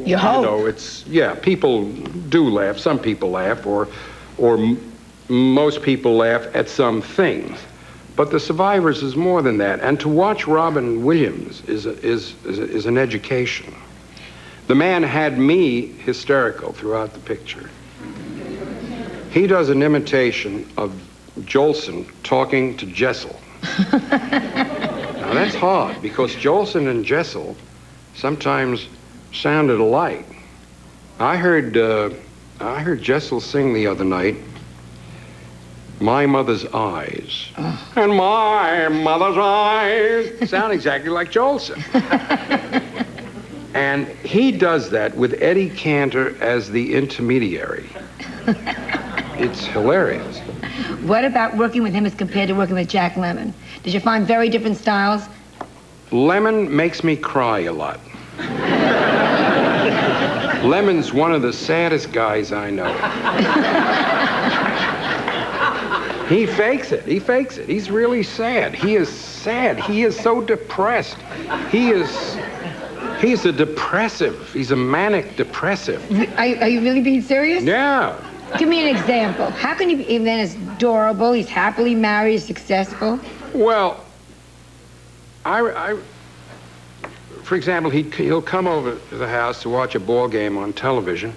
You hope. You know, yeah, people do laugh. Some people laugh, or most people laugh at some things. But The Survivors is more than that. And to watch Robin Williams is an education. The man had me hysterical throughout the picture. He does an imitation of Jolson talking to Jessel. Now that's hard, because Jolson and Jessel sometimes sounded alike. I heard Jessel sing the other night, "My Mother's Eyes." And my mother's eyes sound exactly like Jolson. And he does that with Eddie Cantor as the intermediary. It's hilarious. What about working with him as compared to working with Jack Lemmon? Did you find very different styles? Lemmon makes me cry a lot. Lemon's one of the saddest guys I know. He fakes it. He fakes it. He's really sad. He is sad. He is so depressed. He's a depressive. He's a manic depressive. Are you really being serious? Yeah. Give me an example. How can he be then as adorable? He's happily married, he's successful. Well, for example, he'll come over to the house to watch a ball game on television,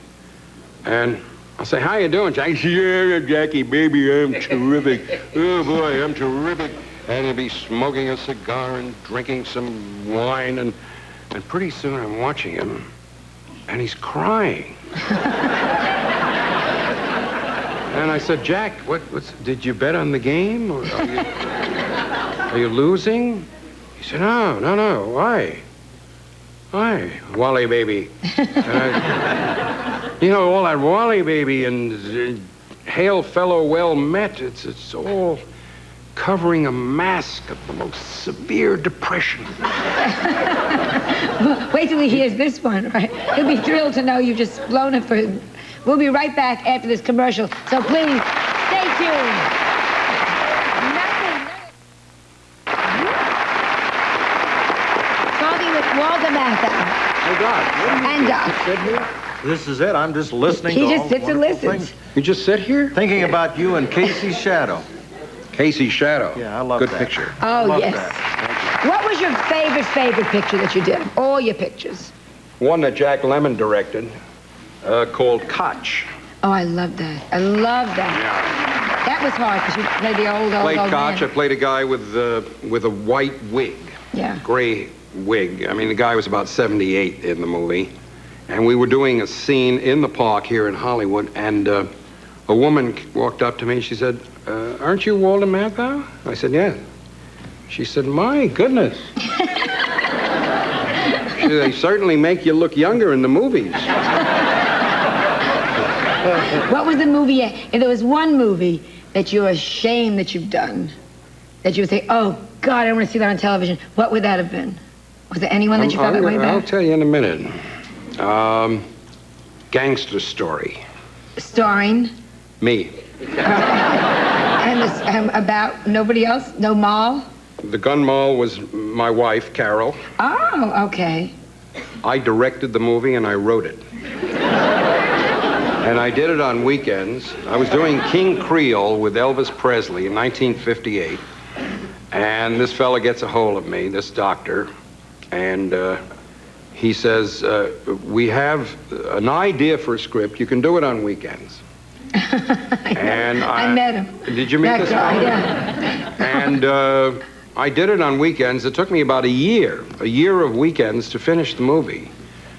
and I'll say, "How you doing, Jack?" "Yeah, Jackie, baby, I'm terrific. Oh, boy, I'm terrific." And he'll be smoking a cigar and drinking some wine, and pretty soon I'm watching him, and he's crying. And I said, "Jack, did you bet on the game? Or are you losing?" He said, No, why? Why? Wally baby. You know, all that Wally baby and hail fellow well met, it's all covering a mask of the most severe depression. Wait till he hears this one, right? He'll be thrilled to know you've just blown it for him. We'll be right back after this commercial, so please, stay tuned. Talking with Walter Matthau. Hey, Doc. And Doc. Sit here? This is it. I'm just listening He to just all sits and wonderful listens. things. You just sit here? Thinking about you and Casey's shadow. Casey's Shadow. Yeah, I love Good that. picture. Oh, Love yes. that. What was your favorite picture that you did? All your pictures. One that Jack Lemmon directed, called Koch. Oh, I love that. I love that. Yeah. That was hard because you played the old Played Koch. I man. played a guy with a white wig. Yeah. Gray wig. I mean, the guy was about 78 in the movie. And we were doing a scene in the park here in Hollywood, and a woman walked up to me and she said, "Aren't you Walter Matthau?" I said, "Yeah." She said, "My goodness." They certainly make you look younger in the movies. What was the movie? If there was one movie that you're ashamed that you've done, that you would say, "Oh, God, I don't want to see that on television," what would that have been? Was there anyone that you felt that way about? I'll tell you in a minute. Gangster Story. Starring? Me. And about nobody else? No Mall? The gun moll was my wife, Carol. Oh, okay. I directed the movie and I wrote it. And I did it on weekends. I was doing King Creole with Elvis Presley in 1958. And this fella gets a hold of me, this doctor, and he says, "We have an idea for a script. You can do it on weekends." And I met him. Did you meet That this guy, guy? yeah. And I did it on weekends. It took me about a year of weekends to finish the movie.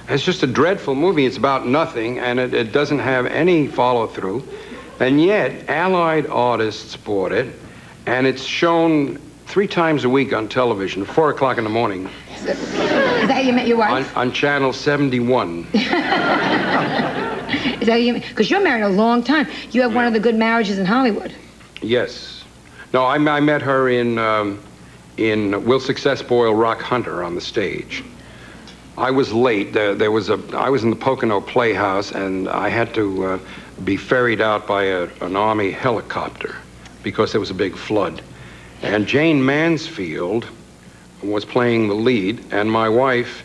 It's just a dreadful movie. It's about nothing, and it doesn't have any follow-through. And yet, Allied artists bought it, and it's shown 3 times a week on television, 4 o'clock in the morning. Is that how you met your wife? On channel 71. Is that how you met? Because you're married a long time. You have one of the good marriages in Hollywood. Yes. No, I met her in Will Success Boil Rock Hunter on the stage. I was late. I was in the Pocono Playhouse, and I had to be ferried out by an Army helicopter because there was a big flood. And Jane Mansfield was playing the lead, and my wife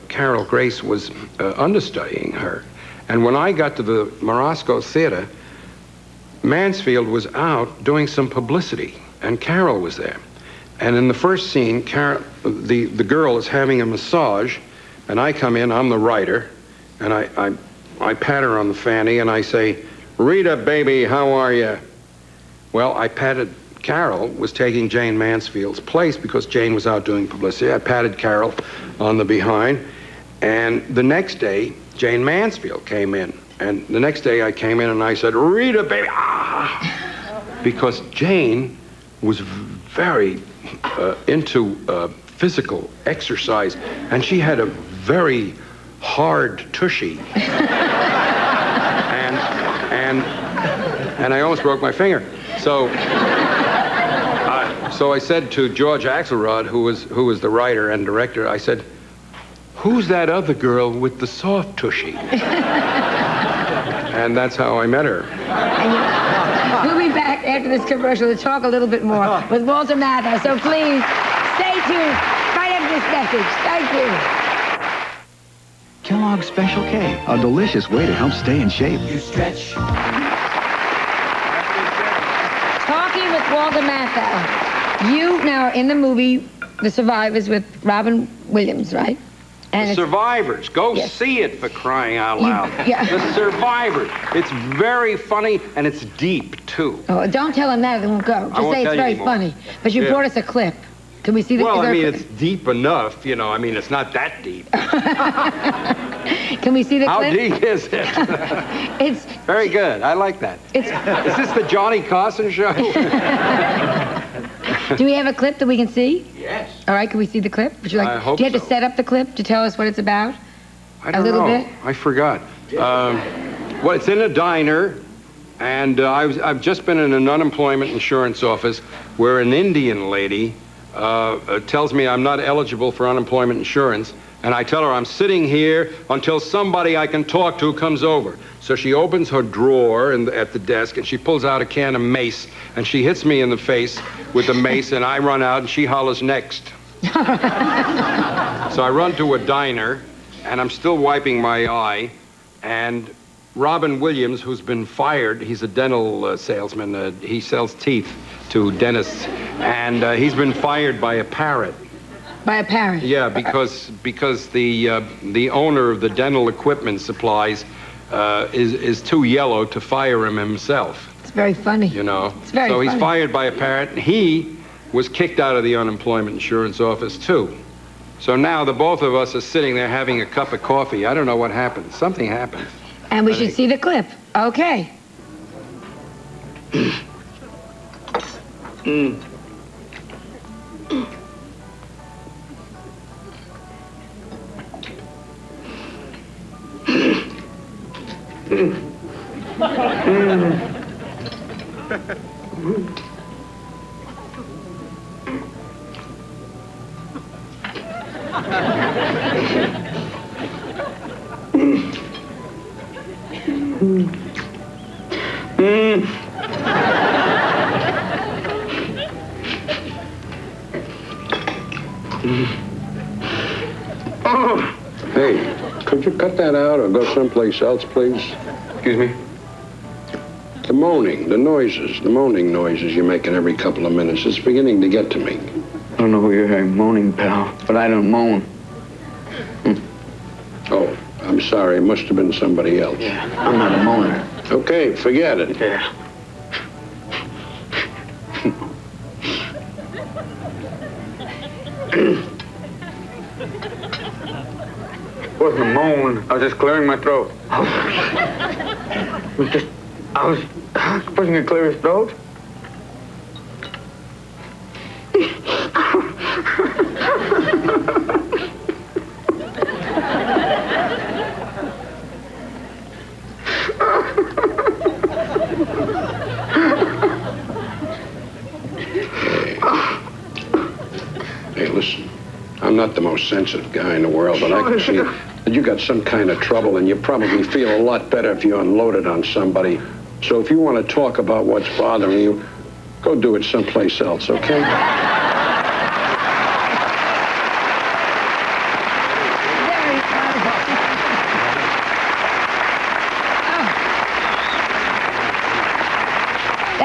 Carol Grace was understudying her. And when I got to the Morosco Theater, Mansfield was out doing some publicity, and Carol was there. And in the first scene, Carol, the girl is having a massage, and I come in, I'm the writer, and I pat her on the fanny, and I say, "Rita, baby, how are you?" Well, I patted Carol, was taking Jane Mansfield's place because Jane was out doing publicity. I patted Carol on the behind, and the next day, Jane Mansfield came in. And the next day I came in and I said, "Rita, baby, ah!" Because Jane was very into physical exercise, and she had a very hard tushy. and I almost broke my finger. So I said to George Axelrod, who was the writer and director, I said, "Who's that other girl with the soft tushy?" And that's how I met her. We'll be back after this commercial to talk a little bit more with Walter Matthau. So please, stay tuned right after this message. Thank you. Kellogg's Special K, a delicious way to help stay in shape. You stretch. Talking with Walter Matthau. You now are in the movie The Survivors with Robin Williams, right? And The Survivors. Go see it, for crying out loud. The Survivors. It's very funny, and it's deep, too. Oh, don't tell him that, they won't go. Just say it's very funny. But you brought us a clip. Can we see the Well, I mean, it's deep enough, you know. I mean, it's not that deep. Can we see the How clip? deep is it? It's very good. I like that. It's. Is this the Johnny Carson show? Do we have a clip that we can see? Yes. All right, can we see the clip? Would you like? I hope do you have so. to set up the clip to tell us what it's about? I don't a little know. bit? I forgot. Well, it's in a diner, and I've just been in an unemployment insurance office where an Indian lady tells me I'm not eligible for unemployment insurance, and I tell her I'm sitting here until somebody I can talk to comes over. So she opens her drawer at the desk, and she pulls out a can of mace, and she hits me in the face with the mace, and I run out, and she hollers, "Next." So I run to a diner, and I'm still wiping my eye, and Robin Williams, who's been fired, he's a dental salesman. He sells teeth to dentists, and he's been fired by a parrot. By a parrot? Yeah, because the owner of the dental equipment supplies is too yellow to fire him himself. It's very funny. You know? It's very funny. So he's fired by a parrot, and he was kicked out of the unemployment insurance office, too. So now the both of us are sitting there having a cup of coffee. I don't know what happened. Something happened. And we should see the clip. Okay. Hey, could you cut that out or go someplace else, please? Excuse me? The moaning, the moaning noises you're making every couple of minutes. It's beginning to get to me. I don't know who you're hearing moaning, pal, but I don't moan. Oh, I'm sorry. It must have been somebody else. Yeah, I'm not a moaner. Okay, forget it. Yeah. Wasn't a moan. I was just clearing my throat. I was pushing to clear his throat. Hey, listen. I'm not the most sensitive guy in the world, but I can see that you got some kind of trouble, and you probably feel a lot better if you unload it on somebody. So if you want to talk about what's bothering you, go do it someplace else, okay?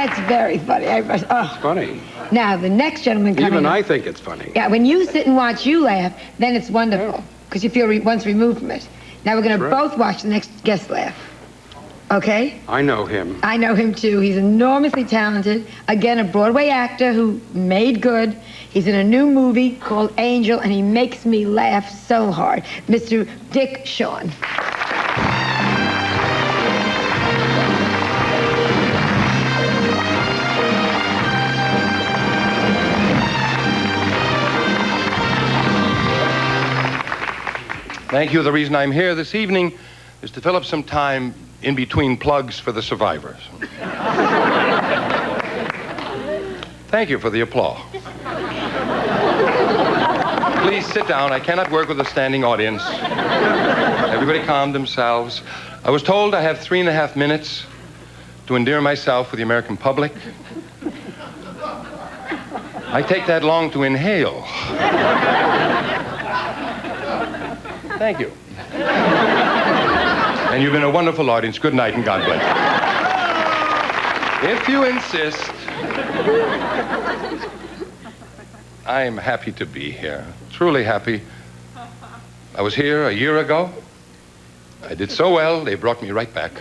That's very funny. It's funny. Now, the next gentleman coming Even up- I think it's funny. Yeah, when you sit and watch you laugh, then it's wonderful, because you feel once removed from it. Now we're going to That's right. both watch the next guest laugh. Okay? I know him. I know him too. He's enormously talented. Again, a Broadway actor who made good. He's in a new movie called Angel, and he makes me laugh so hard. Mr. Dick Shawn. Thank you. The reason I'm here this evening is to fill up some time in between plugs for the survivors. Thank you for the applause. Please sit down. I cannot work with a standing audience. Everybody calm themselves. I was told I have 3.5 minutes to endear myself with the American public. I take that long to inhale. Thank you. And you've been a wonderful audience. Good night and God bless you. If you insist, I am happy to be here. Truly happy. I was here a year ago. I did so well, they brought me right back.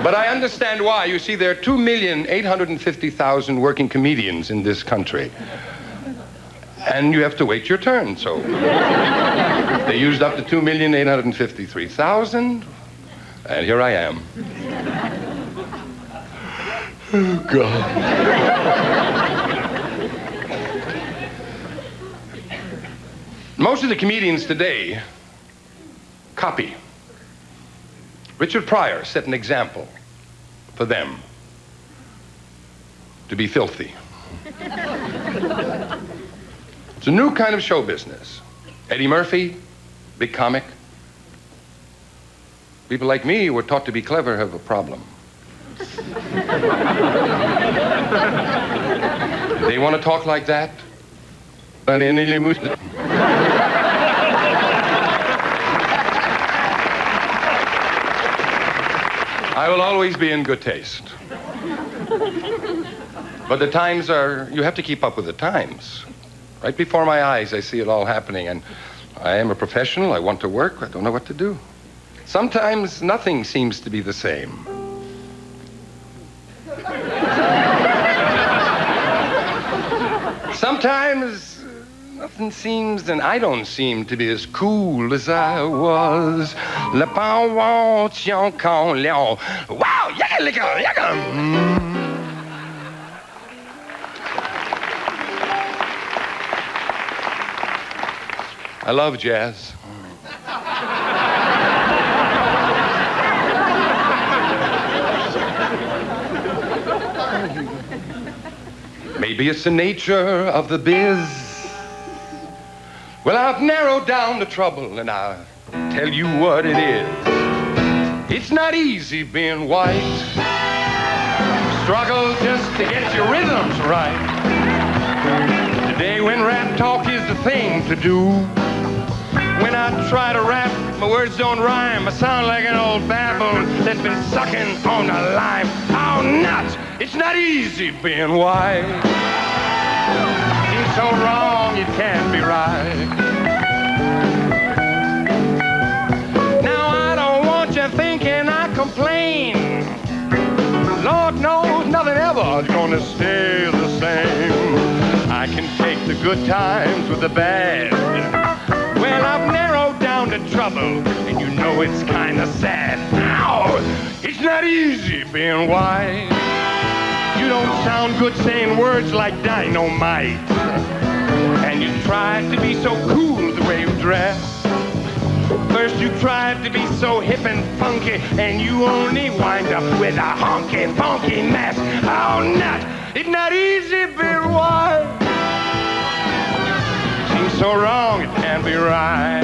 But I understand why. You see, there are 2,850,000 working comedians in this country. And you have to wait your turn, so they used up the 2,853,000, and here I am. Oh, God. Most of the comedians today copy. Richard Pryor set an example for them to be filthy. It's a new kind of show business. Eddie Murphy, big comic. People like me who were taught to be clever have a problem. They want to talk like that. I will always be in good taste. But the times are, you have to keep up with the times. Right before my eyes, I see it all happening, and I am a professional. I want to work. I don't know what to do. Sometimes nothing seems to be the same. Sometimes nothing seems, and I don't seem to be as cool as I was. Wow, yaka. I love jazz. Maybe it's the nature of the biz. Well, I've narrowed down the trouble, and I'll tell you what it is. It's not easy being white. Struggle just to get your rhythms right. Today when rap talk is the thing to do. When I try to rap, my words don't rhyme. I sound like an old baboon that's been sucking on a lime. Oh, nuts! It's not easy being white. Seems so wrong, it can't be right. Now, I don't want you thinking I complain. Lord knows nothing ever is gonna stay the same. I can take the good times with the bad. Well, I've narrowed down the trouble, and you know it's kind of sad. Ow! It's not easy being white. You don't sound good saying words like dynamite. And you tried to be so cool the way you dress. First you tried to be so hip and funky, and you only wind up with a honky funky mess. Oh, nuts! It's not easy being white. Seems so wrong, it can't be right.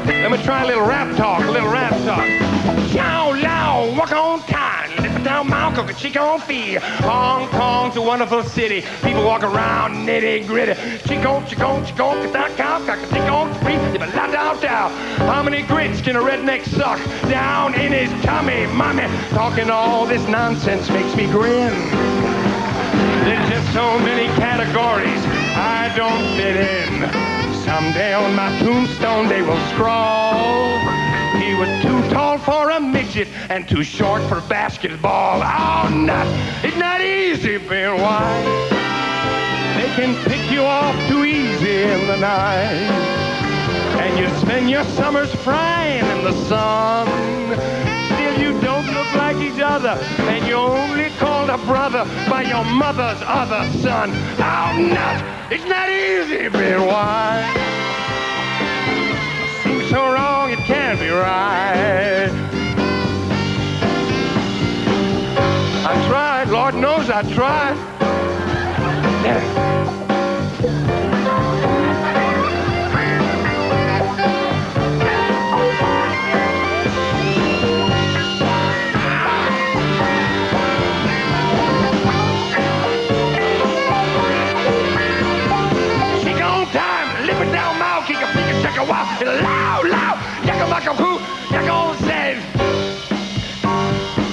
Let me try a little rap talk, Chow, low, walk on time. Lift down Mount Cook, chick on feet. Hong Kong's a wonderful city. People walk around nitty gritty. Chick on, chick on, chick on, chick on, chick on, free. La down, down. How many grits can a redneck suck down in his tummy, mommy? Talking all this nonsense makes me grin. There's just so many categories I don't fit in. Someday on my tombstone they will scrawl, he was too tall for a midget and too short for basketball. Oh, it's not easy being white. They can pick you off too easy in the night, and you spend your summers frying in the sun. Still you don't look like each other, and you're only called a brother by your mother's other son. Oh, it's not easy being white. Seems so wrong it can't be right. I tried, Lord knows I tried. Yeah. Loud, loud, yakka-makka-poo, yakka says.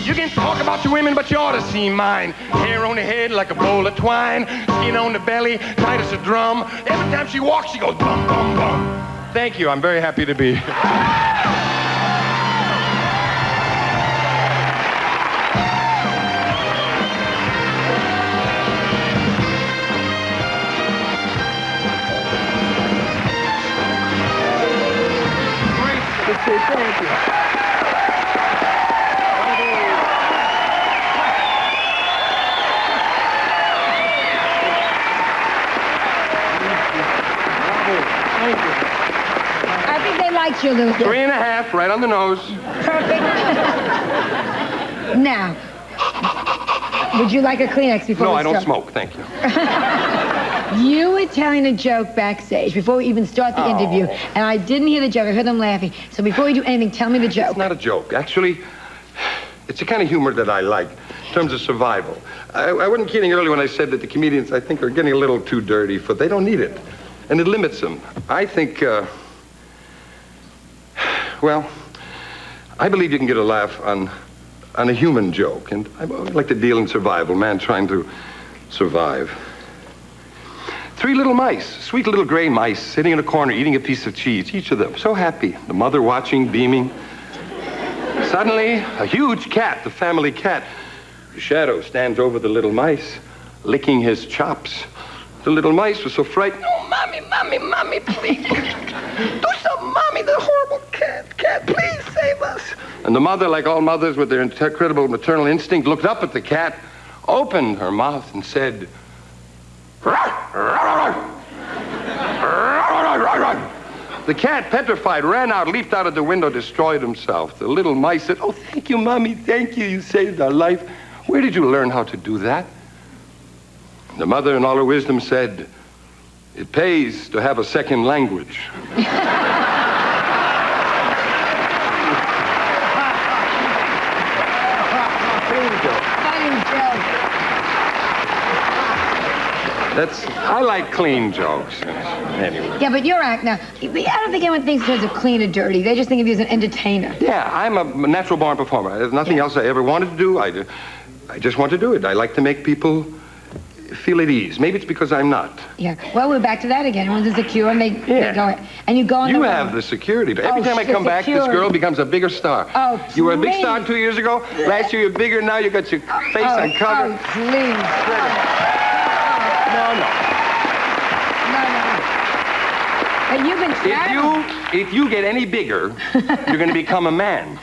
You can talk about your women, but you ought to see mine. Hair on the head like a bowl of twine, skin on the belly, tight as a drum. Every time she walks, she goes bum, bum, bum. Thank you, I'm very happy to be here. Thank you. I think they liked you a little bit. 3.5, right on the nose. Perfect. Now, would you like a Kleenex before No, we I don't start? smoke, thank you. You were telling a joke backstage before we even start the interview, and I didn't hear the joke. I heard them laughing. So before we do anything, tell me the joke. It's not a joke. Actually, it's the kind of humor that I like in terms of survival. I wasn't kidding earlier when I said that the comedians, I think, are getting a little too dirty, for they don't need it. And it limits them. I think, well, I believe you can get a laugh on a human joke. And I like to deal in survival, man trying to survive. 3 little mice, sweet little gray mice, sitting in a corner eating a piece of cheese, each of them so happy. The mother watching, beaming. Suddenly, a huge cat, the family cat, the shadow, stands over the little mice, licking his chops. The little mice were so frightened. Oh, mommy, mommy, mommy, please. Do something, mommy, the horrible cat, please save us. And the mother, like all mothers with their incredible maternal instinct, looked up at the cat, opened her mouth and said, the cat, petrified, ran out, leaped out of the window, destroyed himself. The little mice said, oh, thank you, Mommy, thank you. You saved our life. Where did you learn how to do that? The mother, in all her wisdom, said, it pays to have a second language. I like clean jokes. Anyway. Yeah, but your act now, I don't think anyone thinks there's a clean or dirty. They just think of you as an entertainer. Yeah, I'm a natural-born performer. There's nothing else I ever wanted to do. I just want to do it. I like to make people feel at ease. Maybe it's because I'm not. Yeah. Well, we're back to that again. Everyone's insecure and they go. And you go on You have the security. But every time I come back, this girl becomes a bigger star. Oh, please. You were a big star 2 years ago. Last year, you're bigger. Now you got your face on cover. Oh, please. No. But you've been traveling. If you get any bigger, you're going to become a man.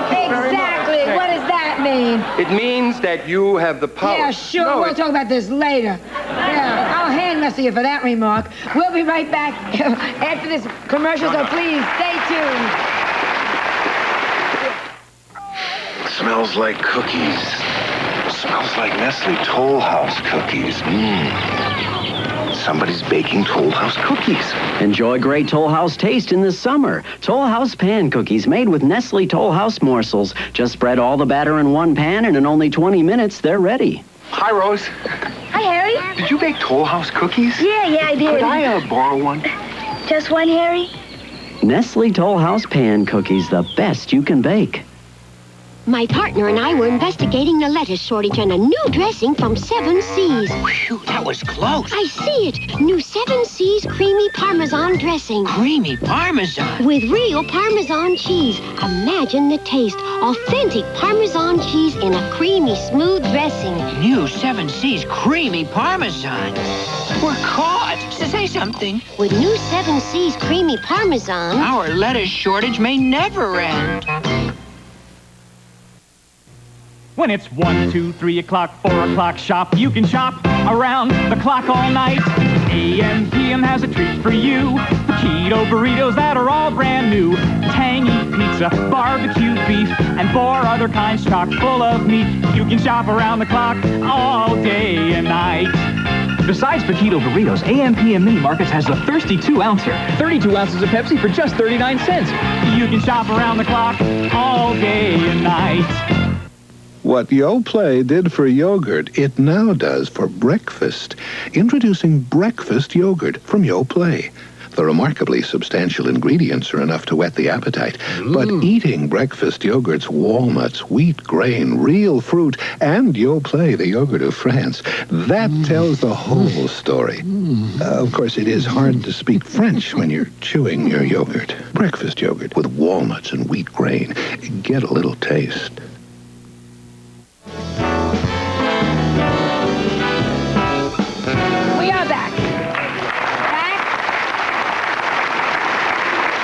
Exactly. What does that mean? It means that you have the power. Yeah, sure. No, we'll talk about this later. Yeah, I'll hand wrestle you for that remark. We'll be right back after this commercial, so please stay tuned. Smells like cookies. Smells like Nestle Toll House cookies. Somebody's baking Toll House cookies. Enjoy great Toll House taste in the summer. Toll House pan cookies made with Nestle Toll House morsels. Just spread all the batter in one pan, and in only 20 minutes, they're ready. Hi, Rose. Hi, Harry. Did you bake Toll House cookies? Yeah, I did. Could I borrow one? Just one, Harry? Nestle Toll House pan cookies, the best you can bake. My partner and I were investigating the lettuce shortage and a new dressing from 7 Seas. Phew, that was close. I see it. New 7 Seas creamy Parmesan dressing. Creamy Parmesan? With real Parmesan cheese. Imagine the taste. Authentic Parmesan cheese in a creamy, smooth dressing. New 7 Seas creamy Parmesan. We're caught. Say something. With new 7 Seas creamy Parmesan, our lettuce shortage may never end. When it's 1, 2, 3 o'clock, 4 o'clock shop, you can shop around the clock all night. AM, PM has a treat for you. The keto burritos that are all brand new. Tangy pizza, barbecue beef, and 4 other kinds chock full of meat. You can shop around the clock all day and night. Besides for keto burritos, AM PM Mini Markets has the Thirsty 2-ouncer. 32 ounces of Pepsi for just 39 cents. You can shop around the clock all day and night. What Yoplait did for yogurt, it now does for breakfast. Introducing breakfast yogurt from Yoplait. The remarkably substantial ingredients are enough to whet the appetite. But eating breakfast yogurt's walnuts, wheat grain, real fruit, and Yoplait, the yogurt of France, that tells the whole story. Of course, it is hard to speak French when you're chewing your yogurt. Breakfast yogurt with walnuts and wheat grain. Get a little taste.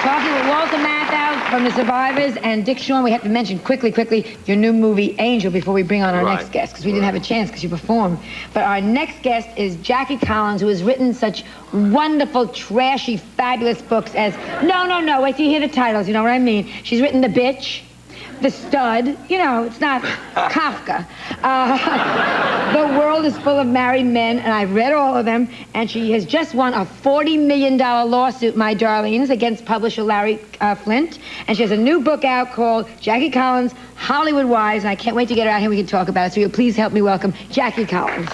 Talking with Walter Matthau from The Survivors and Dick Shawn. We have to mention quickly, your new movie, Angel, before we bring on our next guest, because we didn't have a chance because you performed. But our next guest is Jackie Collins, who has written such wonderful, trashy, fabulous books as... No, wait till you hear the titles, you know what I mean? She's written The Bitch, The Stud, you know, it's not Kafka. The World is Full of Married Men, and I've read all of them, and she has just won a $40 million lawsuit, my darlings, against publisher Larry Flint, and she has a new book out called Jackie Collins, Hollywood Wives, and I can't wait to get her out here, we can talk about it, so you'll please help me welcome Jackie Collins.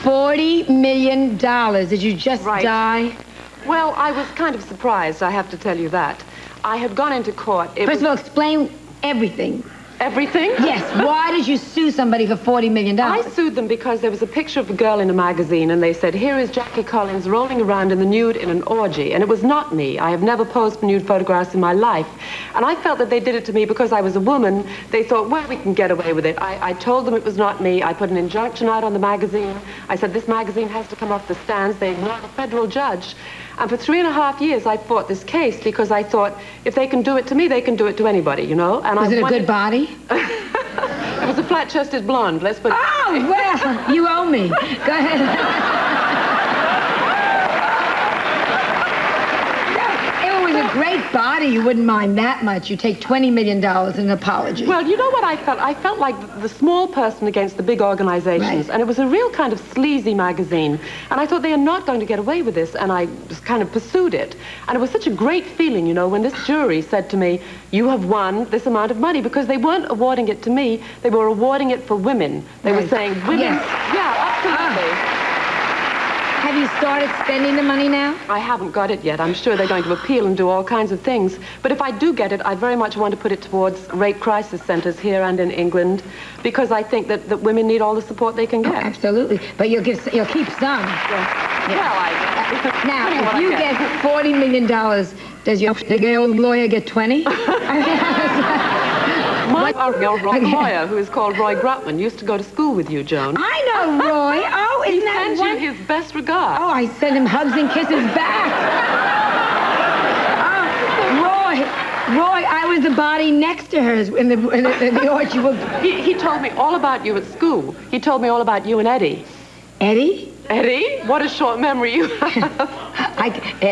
$40 million. Did you just die? Well, I was kind of surprised, I have to tell you that. I had gone into court. First of all, explain everything. Everything? Yes. Why did you sue somebody for $40 million? I sued them because there was a picture of a girl in a magazine, and they said, here is Jackie Collins rolling around in the nude in an orgy. And it was not me. I have never posed for nude photographs in my life. And I felt that they did it to me because I was a woman. They thought, well, we can get away with it. I told them it was not me. I put an injunction out on the magazine. I said, this magazine has to come off the stands. They ignored a federal judge. And for 3.5 years, I fought this case because I thought, if they can do it to me, they can do it to anybody, you know? And was it a good body? It was a flat-chested blonde, let's put it. Oh, well, you owe me. Go ahead. If it was a great body, you wouldn't mind that much. You take $20 million in an apology. Well, you know what I felt? I felt like the small person against the big organizations. Right. And it was a real kind of sleazy magazine. And I thought they are not going to get away with this. And I just kind of pursued it. And it was such a great feeling, you know, when this jury said to me, you have won this amount of money. Because they weren't awarding it to me. They were awarding it for women. They were saying, women... Yes. Yeah, absolutely. Have you started spending the money now? I haven't got it yet. I'm sure they're going to appeal and do all kinds of things. But if I do get it, I very much want to put it towards rape crisis centers here and in England, because I think that women need all the support they can get. Oh, absolutely. But you'll keep some. Yeah. Well, now, if you get $40 million, does your lawyer get 20? My lawyer, who is called Roy Grutman, used to go to school with you, Joan. I know Roy. Oh, isn't that He sends you his best regards. Oh, I send him hugs and kisses back. Oh, Roy, I was the body next to her in the orchard. He told me all about you at school. He told me all about you and Eddie. Eddie? Eddie? What a short memory you have.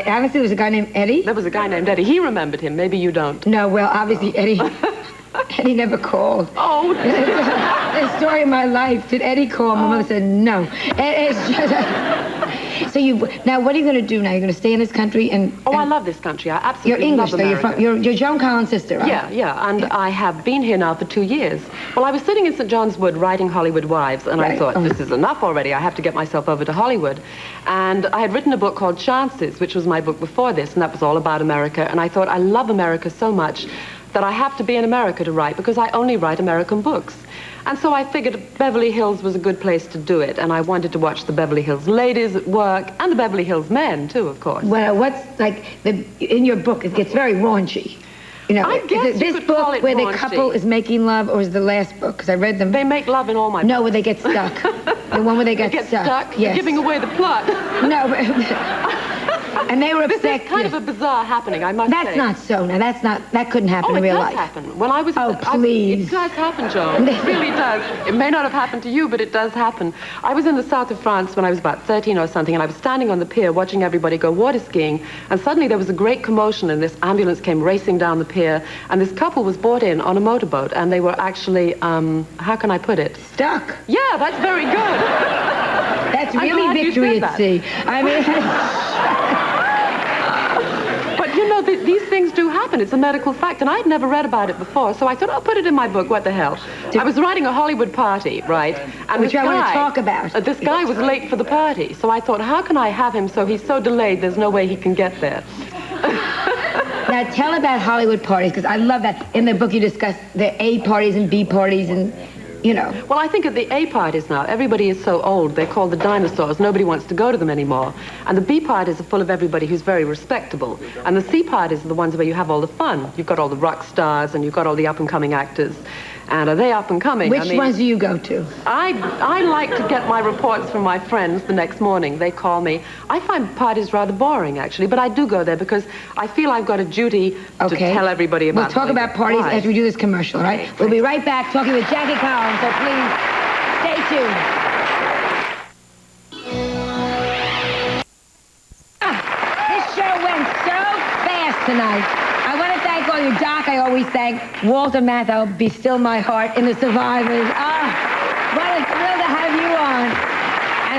Honestly, there was a guy named Eddie? There was a guy named Eddie. He remembered him. Maybe you don't. No, well, obviously, Eddie... Eddie never called. Oh. It's the story of my life. Did Eddie call? My mother said no. It's just... So now what are you going to do now? You're going to stay in this country and... Oh, I love this country. I absolutely You're English, love though. America. You're Joan Collins' sister, right? Yeah, and I have been here now for 2 years. Well, I was sitting in St. John's Wood writing Hollywood Wives, and I thought, this is enough already. I have to get myself over to Hollywood. And I had written a book called Chances, which was my book before this, and that was all about America. And I thought, I love America so much that I have to be in America to write, because I only write American books. And so I figured Beverly Hills was a good place to do it, and I wanted to watch the Beverly Hills ladies at work, and the Beverly Hills men, too, of course. Well, in your book, it gets very raunchy. You know, I guess is it this could call book it where raunchy. the couple is making love, or is the last book? Because I read them. They make love in all my books. No, where they get stuck. The one where they get stuck? Yes. You're giving away the plot. No, and they were upset. This is kind of a bizarre happening, I must say. That's not so. Now, that couldn't happen in real life. Oh, it does happen. When I was... Oh, please. It does happen, Joan. It really does. It may not have happened to you, but it does happen. I was in the south of France when I was about 13 or something, and I was standing on the pier watching everybody go water skiing, and suddenly there was a great commotion, and this ambulance came racing down the pier, and this couple was brought in on a motorboat, and they were actually, how can I put it? Stuck. Yeah, that's very good. That's really victory at sea. I mean... But you know, these things do happen. It's a medical fact, and I'd never read about it before, so I thought, I'll put it in my book. What the hell? I was writing a Hollywood party, right? And Which I want to talk about. This guy was late for the party, so I thought, how can I have him so he's so delayed there's no way he can get there? Now, tell about Hollywood parties, because I love that. In the book, you discuss the A parties and B parties and... You know. Well, I think at the A parties now, everybody is so old, they're called the dinosaurs. Nobody wants to go to them anymore. And the B parties are full of everybody who's very respectable. And the C parties are the ones where you have all the fun. You've got all the rock stars and you've got all the up-and-coming actors. And are they up and coming? Which ones do you go to? I like to get my reports from my friends the next morning. They call me. I find parties rather boring, actually, but I do go there because I feel I've got a duty to tell everybody about We'll talk about parties after we do this commercial, all right? We'll be right back talking with Jackie Collins, so please stay tuned. This show went so fast tonight. I want to thank all you. Doc, I always thank Walter Matthau, Be Still My Heart, in The Survivors. What a